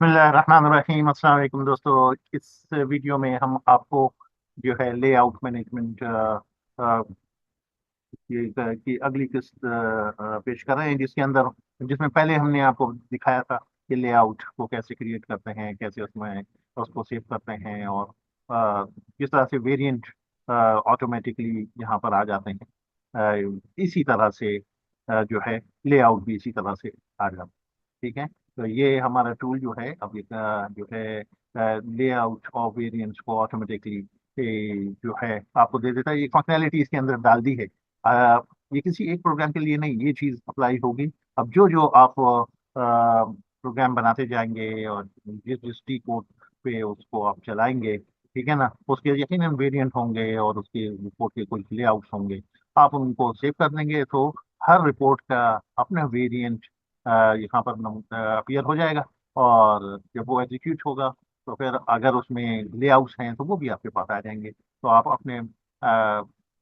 बिस्मिल्लाहिर्रहमानिर्रहीम। अस्सलाम वालेकुम दोस्तों। इस वीडियो में हम आपको जो है लेआउट मैनेजमेंट की अगली किस्त पेश कर रहे हैं, जिसमें पहले हमने आपको दिखाया था कि लेआउट को कैसे क्रिएट करते हैं, कैसे उसमें उसको सेव करते हैं, और किस तरह से वेरिएंट ऑटोमेटिकली यहाँ पर आ जाते हैं। इसी तरह से जो है लेआउट भी इसी तरह से आ जाता है। ठीक है, तो ये हमारा टूल जो है अब जो है लेआउट और वेरिएंट्स को ऑटोमेटिकली जो है आपको दे देता है। ये फंक्शनैलिटी इसके अंदर डाल दी है। ये किसी एक प्रोग्राम के लिए नहीं, ये चीज़ अप्लाई होगी। अब जो जो आप प्रोग्राम बनाते जाएंगे और जिस जिस टी कोड पे उसको आप चलाएंगे, ठीक है ना, उसके यकीनन वेरिएंट होंगे और उसके रिपोर्ट के कुछ लेआउट्स होंगे। आप उनको सेव कर देंगे तो हर रिपोर्ट का अपना वेरिएंट यहाँ पर अपीयर हो जाएगा। और जब वो एग्जीक्यूट होगा तो फिर अगर उसमें लेआउट्स हैं तो वो भी आपके पास आ जाएंगे। तो आप अपने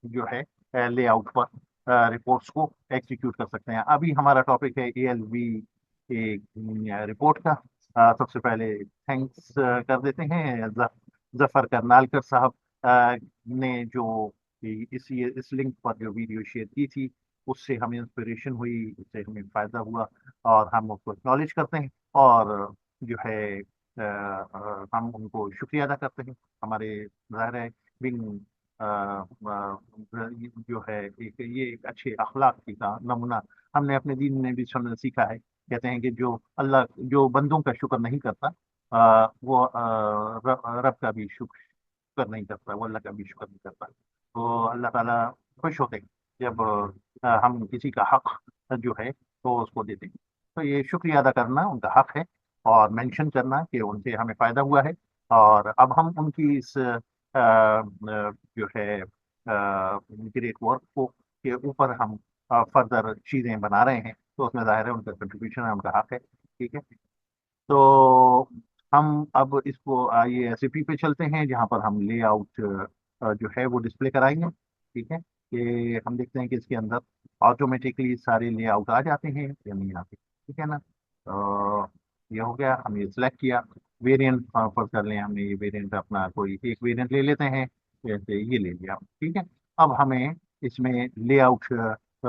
जो है लेआउट पर रिपोर्ट्स को एग्जीक्यूट कर सकते हैं। अभी हमारा टॉपिक है ALV रिपोर्ट का। सबसे पहले थैंक्स कर देते हैं जफर करनालकर साहब ने, जो इस लिंक पर जो वीडियो शेयर की थी, उससे हमें इंस्पिरेशन हुई, उससे हमें फायदा हुआ, और हम उसको एक्नॉलेज करते हैं। और जो है हम उनको शुक्रिया अदा करते हैं। हमारे ज़ाहिर है बिन जो है एक अच्छे अखलाक की का नमूना हमने अपने दीन में भी सीखा है। कहते हैं कि जो बंदों का शुक्र नहीं करता, वो रब का भी शुक्र नहीं करता, वो अल्लाह का भी शुक्र नहीं करता। तो अल्लाह ताला खुश होते हैं जब हम किसी का हक जो है तो उसको देते हैं। तो ये शुक्रिया अदा करना उनका हक है, और मेंशन करना कि उनसे हमें फायदा हुआ है। और अब हम उनकी इस जो है ग्रेट वर्क को के ऊपर हम फर्दर चीजें बना रहे हैं, तो उसमें जाहिर है उनका कंट्रीब्यूशन है, उनका हक है। ठीक है, तो हम अब इसको आइए एसएपी पे चलते हैं, जहाँ पर हम लेआउट जो है वो डिस्प्ले कराएंगे। ठीक है, कि हम देखते हैं कि इसके अंदर ऑटोमेटिकली सारे लेआउट आ जाते हैं या नहीं आते। ठीक है ना, तो ये हो गया, हमने ये सिलेक्ट किया। वेरिएंट फॉरवर्ड कर लें, हमने ये वेरिएंट अपना कोई एक वेरिएंट ले लेते हैं, जैसे ये ले लिया। ठीक है, अब हमें इसमें लेआउट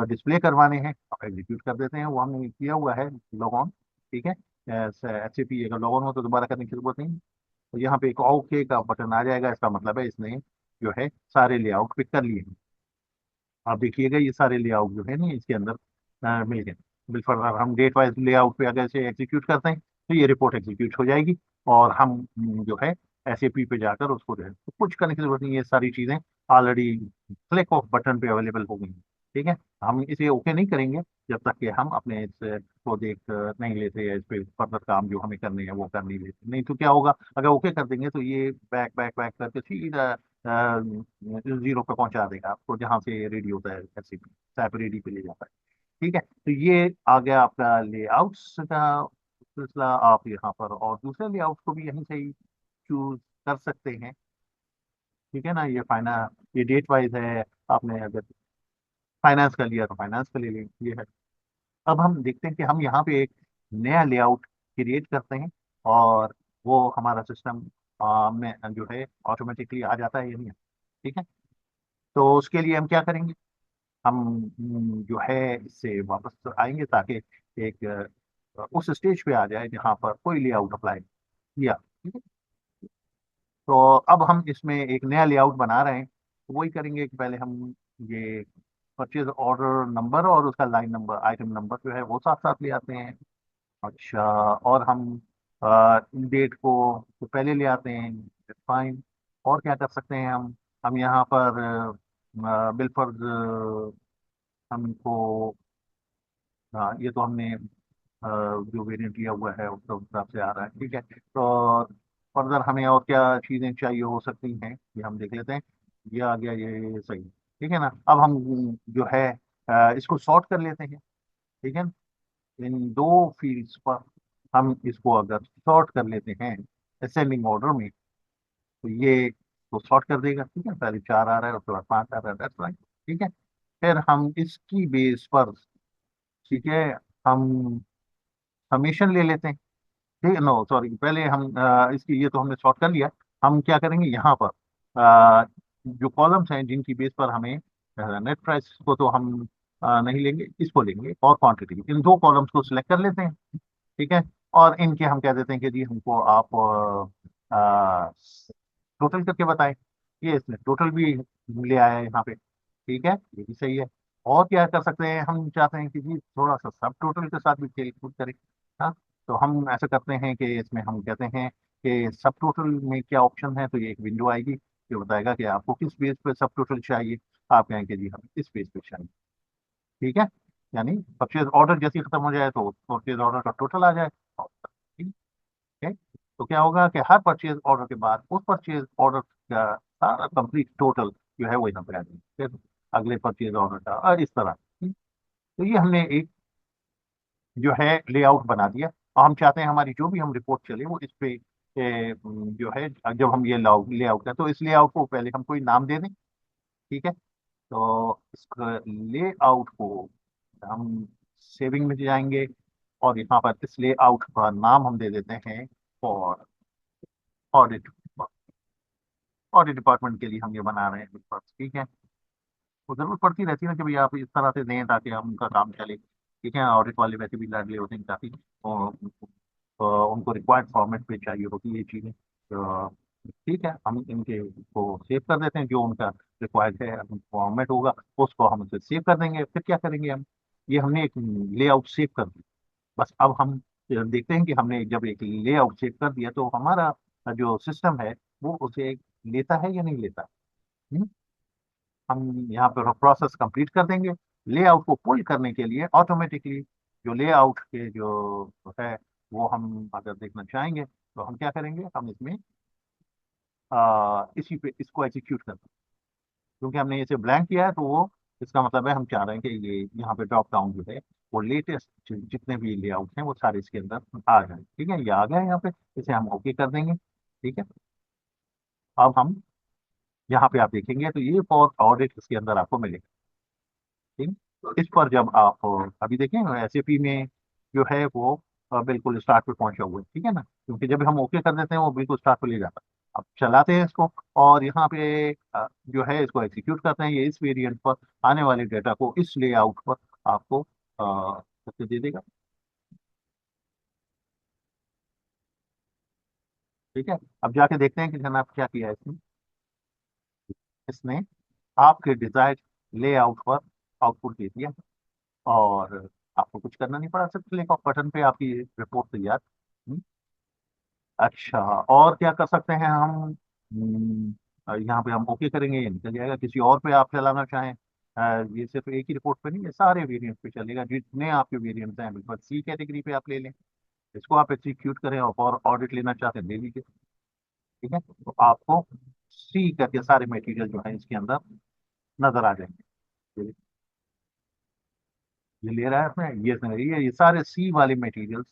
डिस्प्ले करवाने हैं, एग्जीक्यूट कर देते हैं। वो हमने किया हुआ है, लॉग ऑन। ठीक है, SAP अगर लॉग ऑन हो तो दोबारा करने की जरूरत नहीं। तो यहाँ पे एक ओके का बटन आ जाएगा, इसका मतलब है इसने जो है सारे लेआउट पिक कर लिए हैं। आप देखिएगा ये सारे लेआउट जो है ना इसके अंदर मिल गए। बिल्कुल, अगर हम डेट वाइज लेआउट पे अगर से एग्जीक्यूट करते हैं तो ये रिपोर्ट एग्जीक्यूट हो जाएगी, और हम जो है SAP पे जाकर उसको जो है तो कुछ करने की जरूरत नहीं है। ये सारी चीजें ऑलरेडी क्लिक ऑफ बटन पे अवेलेबल हो गई हैं। ठीक है, हम इसे ओके नहीं करेंगे जब तक कि हम अपने इस को देख नहीं लेते, या इस पे फर्दर काम जो हमें करने हैं वो कर नहीं लेते। नहीं तो क्या होगा, अगर ओके कर देंगे तो ये बैक बैक बैक करके सीधा जीरो पे पहुंचा देगा आपको, जहाँ से रेडी होता है ऐसे सैप रेडी पे ले जाता है। ठीक है, तो ये आ गया आपका लेआउट्स का सिलसिला। आप यहाँ पर और दूसरे लेआउट को भी यहीं से ही चूज कर सकते हैं। ठीक है ना, ये डेट वाइज है। आपने अगर फाइनेंस का लिया तो फाइनेंस का ले लें, ये है। अब हम देखते हैं कि हम यहाँ पे एक नया लेआउट क्रिएट करते हैं, और वो हमारा सिस्टम में जो है ऑटोमेटिकली आ जाता है या नहीं। ठीक है, तो उसके लिए हम क्या करेंगे, हम जो है इससे वापस आएंगे ताकि एक उस स्टेज पे आ जाए जहाँ पर कोई लेआउट अप्लाई किया। ठीक है, तो अब हम इसमें एक नया लेआउट बना रहे हैं, तो वही करेंगे कि पहले हम ये परचेज ऑर्डर नंबर और उसका लाइन नंबर, आइटम नंबर जो है वो साथ साथ ले आते हैं। अच्छा, और हम डेट को तो पहले ले आते हैं, फाइन। और क्या कर सकते हैं हम यहाँ पर बिल फर्ज हमको, हाँ ये तो हमने जो वेरिएंट लिया हुआ है उसके हिसाब से आ रहा है। ठीक है, तो फर्दर हमें और क्या चीज़ें चाहिए हो सकती हैं ये हम देख लेते हैं। ये आ गया, ये सही। ठीक है ना, अब हम जो है इसको सॉर्ट कर लेते हैं। ठीक है, इन दो फील्ड्स पर हम इसको अगर सॉर्ट कर लेते हैं असेंडिंग ऑर्डर में, तो ये तो सॉर्ट कर देगा। ठीक है, पहले चार आ रहा है, उसके बाद पाँच आ रहा है, दैट्स राइट। ठीक है, फिर हम इसकी बेस पर, ठीक है, हम समीशन ले लेते हैं। ठीक, नो सॉरी, पहले हम इसकी, ये तो हमने सॉर्ट कर लिया। हम क्या करेंगे यहाँ पर, अ, जो कॉलम्स हैं जिनकी बेस पर हमें नेट प्राइस को तो हम नहीं लेंगे, इसको लेंगे, और क्वांटिटी, इन दो कॉलम्स को सिलेक्ट कर लेते हैं। ठीक है। और इनके हम कह देते हैं कि जी हमको आप टोटल करके बताएं। ये इसने टोटल भी ले आया है यहाँ पे। ठीक है, ये भी सही है। और क्या कर सकते हैं, हम चाहते हैं कि जी थोड़ा सा सब टोटल के साथ भी खेल कूद करें। हाँ, तो हम ऐसा करते हैं कि इसमें हम कहते हैं कि सब टोटल में क्या ऑप्शन है, तो ये एक विंडो आएगी जो बताएगा कि आपको किस बेस पे सब टोटल चाहिए। आप कहेंगे जी हमें इस बेस पे चाहिए। ठीक है, यानी परचेज ऑर्डर जैसे ही खत्म हो जाए तो परचेज ऑर्डर का टोटल आ जाए। ठीक है, तो क्या होगा कि हर परचेज ऑर्डर के बाद उस परचेज ऑर्डर का सारा कंप्लीट टोटल जो है वो यहाँ पे आ जाएगा, फिर अगले परचेज ऑर्डर का, और इस तरह। तो ये हमने एक जो है लेआउट बना दिया। और हम चाहते हैं हमारी जो भी हम रिपोर्ट चले वो इस पे जो है, जब हम ये लेआउट करें तो इस लेआउट को पहले हम कोई नाम दे दें। ठीक है, तो इस लेआउट को हम सेविंग में जाएंगे, और यहाँ पर इस लेआउट का नाम हम दे देते हैं फॉर ऑडिट। ऑडिट डिपार्टमेंट के लिए हम ये बना रहे हैं। ठीक है, वो जरूरत पड़ती रहती है ना कि भाई आप इस तरह से दें ताकि हम उनका काम चले। ठीक है, ऑडिट वाले वैसे भी लाडले होते हैं काफी, उनको रिक्वायर्ड फॉर्मेट पे चाहिए होती है ये चीजें। तो ठीक है, हम इनके को सेव कर देते हैं, जो उनका रिक्वायर्ड है फॉर्मेट होगा उसको हम उसे सेव कर देंगे। फिर क्या करेंगे हम, ये हमने एक लेआउट सेव कर दिया। बस अब हम देखते हैं कि हमने जब एक लेआउट सेव कर दिया तो हमारा जो सिस्टम है वो उसे लेता है या नहीं लेता। हम्म? हम यहाँ पर प्रोसेस कंप्लीट कर देंगे। लेआउट को पुल करने के लिए ऑटोमेटिकली जो लेआउट के जो है वो हम अगर देखना चाहेंगे तो हम क्या करेंगे, हम इसमें इसी पे इसको एग्जीक्यूट करते हैं। क्योंकि हमने इसे ब्लैंक किया है तो वो, इसका मतलब है हम चाह रहे हैं कि ये यहाँ पे ड्रॉप डाउन जो है वो लेटेस्ट जितने भी लेआउट हैं वो सारे इसके अंदर आ जाए। ठीक है, ये आ गया है यहाँ पे, इसे हम ओके कर देंगे। ठीक है, अब हम यहाँ पे आप देखेंगे तो ये फॉर ऑडिट इसके अंदर आपको मिलेगा। ठीक, तो इस पर जब आप अभी देखें एसएपी में जो है वो बिल्कुल स्टार्ट पे पहुंचा हुआ है। ठीक है ना, क्योंकि जब हम ओके कर देते हैं वो बिल्कुल स्टार्ट पे ले जाता है। अब चलाते हैं इसको, और यहाँ पे जो है इसको एग्जीक्यूट करते हैं। ये इस वेरिएंट पर आने वाले डेटा को इस लेआउट पर आपको करके दे देगा। ठीक है, अब जाके देखते हैं कि जनाब क्या किया है इसने। इसने आपके डिजायर्ड लेआउट पर आउटपुट दे दिया, और आपको कुछ करना नहीं पड़ा, सिर्फ क्लिक ऑफ बटन पे आपकी रिपोर्ट तैयार। हम्म, अच्छा, और क्या कर सकते हैं हम, यहाँ पे हम ओके करेंगे, ये निकल जाएगा। किसी और पे आप चलाना चाहें, ये सिर्फ एक ही रिपोर्ट पे नहीं, ये सारे वेरिएंट पे चलेगा, जितने आपके वेरिएंट्स हैं बिल्कुल सी कैटेगरी पे आप ले लें। इसको आप एग्जीक्यूट करें और फॉर ऑडिट लेना चाहते हैं ले लीजिए। ठीक है, तो आपको सी करके सारे मटेरियल जो है इसके अंदर नजर आ जाएंगे। ये ले रहा है इसमें, ये सारे सी वाले मटेरियल्स,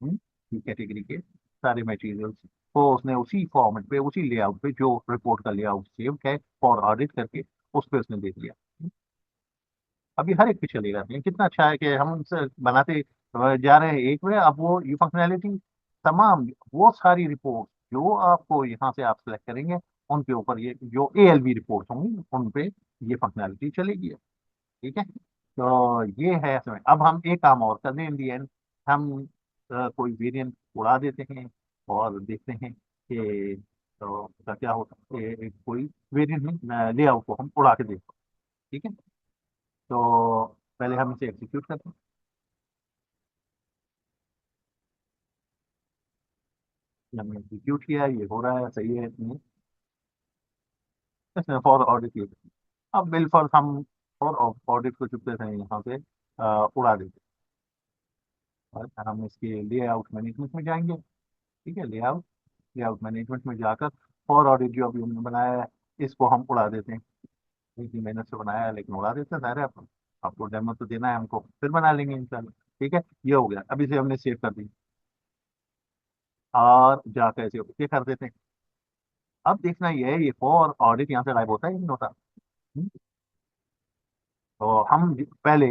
सी कैटेगरी के सारे मटेरियल्स को उसने उसी फॉर्मेट पे, उसी लेआउट पे, जो रिपोर्ट का लेआउट सेव है फॉर ऑडिट करके, उस पे उसने दे दिया। अभी हर एक पे चलेगा। ये कितना अच्छा है कि हम उनसे बनाते जा रहे हैं एक में, अब वो ये फंक्शनैलिटी तमाम, वो सारी रिपोर्ट जो आपको यहाँ से आप सेलेक्ट करेंगे उनके ऊपर, ये जो ALV रिपोर्ट होंगी उन पे ये फंक्शनैलिटी चलेगी। ठीक है, तो ये है इसमें। अब हम एक काम और कर दें इन दी एंड, हम कोई वेरिएंट उड़ा देते हैं और देखते हैं कि तो उसका क्या होता है, कोई वेरिएंट लेआउट को हम उड़ा के देखते हैं। ठीक है, तो पहले हम इसे एग्जीक्यूट करते हैं। ये हमने एग्जीक्यूट किया है, ये हो रहा है, सही है इसमें। इसमें फॉर ऑडिट किया। अब बिल फॉर हम फॉर ऑडिट को चुपके से यहाँ से उड़ा देते हैं, और हम इसके लेआउट मैनेजमेंट में जाएंगे। ठीक है, लेआउट लेआउट मैनेजमेंट में जाकर फॉर ऑडिट जो अभी हमने बनाया है इसको हम उड़ा देते हैं। इतनी मेहनत से बनाया है लेकिन उड़ा देते हैं, सारे आपको डेमो तो देना है हमको, फिर बना लेंगे इंशाल्लाह। ठीक है, ये हो गया, अभी से हमने सेव कर दी, और जाकर ऐसे ओके कर देते हैं। अब देखना ये है, ये फॉर ऑडिट यहाँ से गायब होता है या नहीं होता। हम्म, तो हम पहले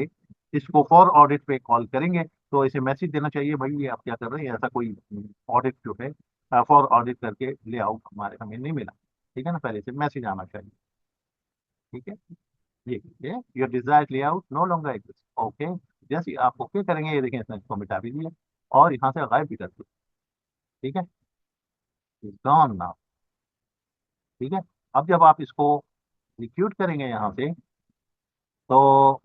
इसको फॉर ऑडिट पे कॉल करेंगे तो इसे मैसेज देना चाहिए, भाई ये आप क्या कर रहे हैं, ऐसा कोई ऑडिट जो है फॉर ऑडिट करके लेआउट हमारे हमें नहीं मिला। ठीक है ना, पहले से मैसेज आना चाहिए। ठीक है, ये your desired layout no longer exist. Okay, जैसे ही आप ओके करेंगे, ये देखें इसने इसको मिटा भी दिया और यहाँ से गायब भी कर दिया। ठीक है, गॉन नाउ। ठीक है, अब जब आप इसको एग्जीक्यूट करेंगे यहाँ से, तो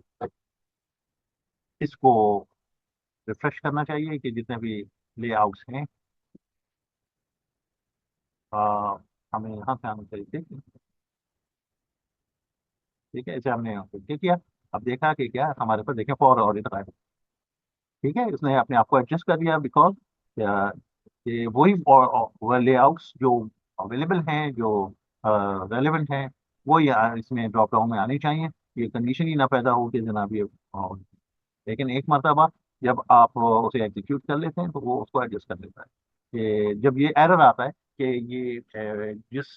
इसको रिफ्रेश करना चाहिए कि जितने भी लेआउट्स हैं आ, हमें यहाँ से आना चाहिए। ठीक है, इसे हमने ओके किया। अब देखा कि क्या हमारे पास, देखें फॉर ऑडिट आया। ठीक है, उसने अपने आप को एडजस्ट कर दिया, बिकॉज ये वही लेआउट्स जो अवेलेबल हैं, जो रेलेवेंट हैं, वो इसमें ड्रॉप डाउन में आने चाहिए। ये कंडीशन ही ना पैदा हो कि जनाब ये लेकिन एक मरतबा जब आप उसे एग्जीक्यूट कर लेते हैं, तो वो उसको एडजस्ट कर लेता है। कि जब ये एरर आता है कि ये जिस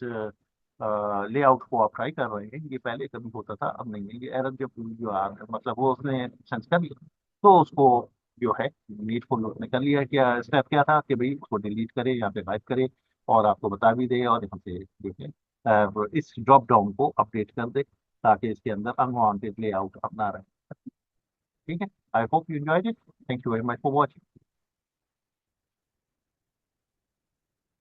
लेआउट को आप ट्राई कर रहे हैं, ये पहले कभी होता था, अब नहीं है, ये एरर जब जो मतलब वो उसने सेंस कर लिया, तो उसको जो है नीडफुल उसने कर लिया। क्या स्टेप क्या था कि भाई उसको डिलीट करे या फिर गायब करे, और आपको बता भी दे, और यहाँ से देखें इस ड्रॉप डाउन को अपडेट कर दे, ताकि इसके अंदर अनवांटेड लेआउट अपना रहे। ठीक है, I hope you enjoyed it. Thank you very much for watching.